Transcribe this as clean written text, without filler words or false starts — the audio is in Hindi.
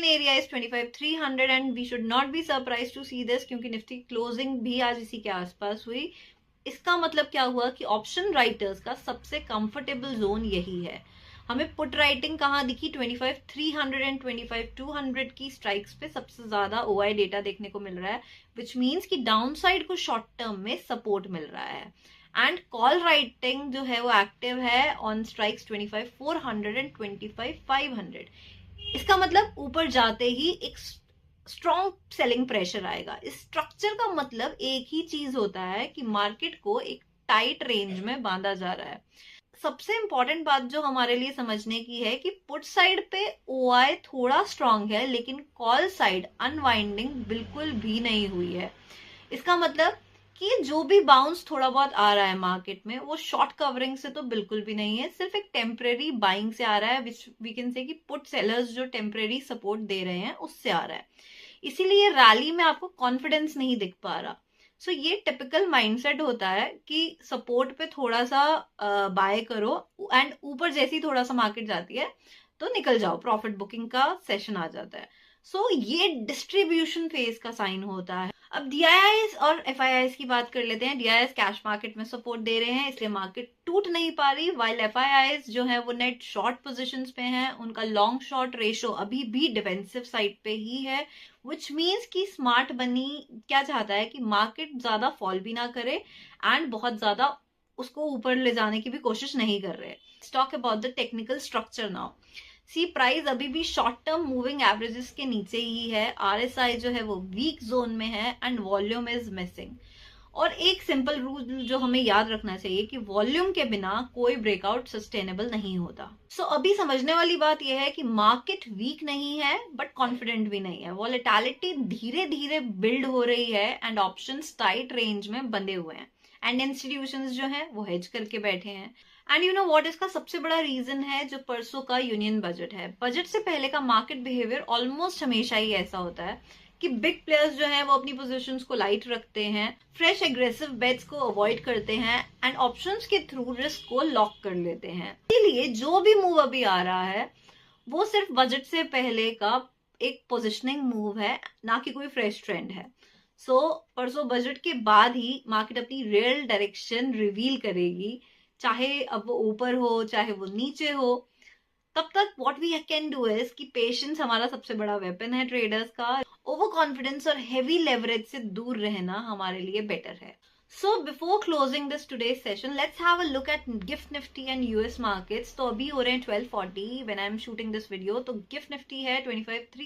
Area is 25,300 and we should not be surprise to see this, क्योंकि निफ्टी क्लोजिंग भी आज इसी के आसपास हुई। इसका मतलब क्या हुआ कि ऑप्शन राइटर्स का सबसे कंफर्टेबल जोन यही है। हमें पुट राइटिंग कहाँ दिखी? 25,300 एंड 25,200 की स्ट्राइक्स पे सबसे ज्यादा ओआई डेटा देखने को मिल रहा है, विच मीन्स कि डाउन साइड को शॉर्ट टर्म में सपोर्ट मिल रहा है। एंड कॉल राइटिंग जो है वो एक्टिव है ऑन स्ट्राइक्स 25,400 एंड 25,500। इसका मतलब ऊपर जाते ही एक स्ट्रॉन्ग सेलिंग प्रेशर आएगा। इस स्ट्रक्चर का मतलब एक ही चीज होता है कि मार्केट को एक टाइट रेंज में बांधा जा रहा है। सबसे इंपॉर्टेंट बात जो हमारे लिए समझने की है कि पुट साइड पे ओआई थोड़ा स्ट्रांग है, लेकिन कॉल साइड अनवाइंडिंग बिल्कुल भी नहीं हुई है। इसका मतलब कि जो भी बाउंस थोड़ा बहुत आ रहा है मार्केट में, वो शॉर्ट कवरिंग से तो बिल्कुल भी नहीं है, सिर्फ एक टेम्परेरी बाइंग से आ रहा है, विच वी कैन से कि पुट सेलर्स जो टेम्परेरी सपोर्ट दे रहे हैं उससे आ रहा है। इसीलिए रैली में आपको कॉन्फिडेंस नहीं दिख पा रहा। सो ये टिपिकल माइंडसेट होता है कि सपोर्ट पे थोड़ा सा बाय करो एंड ऊपर जैसी थोड़ा सा मार्केट जाती है तो निकल जाओ, प्रॉफिट बुकिंग का सेशन आ जाता है। सो ये डिस्ट्रीब्यूशन फेज का साइन होता है। अब डीआईआईस और एफआईआईस की बात कर लेते हैं। डीआईआईस कैश मार्केट में सपोर्ट दे रहे हैं, इसलिए मार्केट टूट नहीं पा रही, वाइल एफआईआईस जो है वो नेट शॉर्ट पोजीशंस पे हैं। उनका लॉन्ग शॉर्ट रेशो अभी भी डिफेंसिव साइड पे ही है, विच मीन्स कि स्मार्ट मनी क्या चाहता है कि मार्केट ज्यादा फॉल भी ना करे एंड बहुत ज्यादा उसको ऊपर ले जाने की भी कोशिश नहीं कर रहे। Talk about the technical structure now. See price अभी भी शॉर्ट टर्म मूविंग एवरेजेस के नीचे ही है, आरएसआई जो है वो वीक जोन में है एंड वॉल्यूम इज मिसिंग। और एक सिंपल रूल जो हमें याद रखना चाहिए कि वॉल्यूम के बिना कोई ब्रेकआउट सस्टेनेबल नहीं होता। सो अभी समझने वाली बात यह है कि मार्केट वीक नहीं है बट कॉन्फिडेंट भी नहीं है। वॉलेटिलिटी धीरे धीरे बिल्ड हो रही है एंड ऑप्शंस टाइट रेंज में बंधे हुए हैं एंड इंस्टीट्यूशंस जो हैं वो हेज करके बैठे हैं। एंड यू नो व्हाट, इसका सबसे बड़ा रीजन है जो परसों का यूनियन बजट है। बजट से पहले का मार्केट बिहेवियर ऑलमोस्ट हमेशा ही ऐसा होता है कि बिग प्लेयर्स जो हैं वो अपनी पोजीशंस को लाइट रखते हैं, फ्रेश एग्रेसिव बेट्स को अवॉइड करते हैं एंड ऑप्शंस के थ्रू रिस्क को लॉक कर लेते हैं। इसलिए जो भी मूव अभी आ रहा है वो सिर्फ बजट से पहले का एक पोजिशनिंग मूव है, ना कि कोई फ्रेश ट्रेंड है। सो परसों बजट के बाद ही मार्केट अपनी रियल डायरेक्शन रिवील करेगी, चाहे अब वो ऊपर हो चाहे वो नीचे हो। तब तक what we can do is कि पेशेंस हमारा सबसे बड़ा वेपन है ट्रेडर्स का। ओवर कॉन्फिडेंस और हेवी लेवरेज से दूर रहना हमारे लिए बेटर है। So before closing this today's session, let's have a look at GIFT Nifty and US markets. तो अभी हो रहे हैं 12:40 when I am shooting this video. तो गिफ्ट निफ्टी है 25,300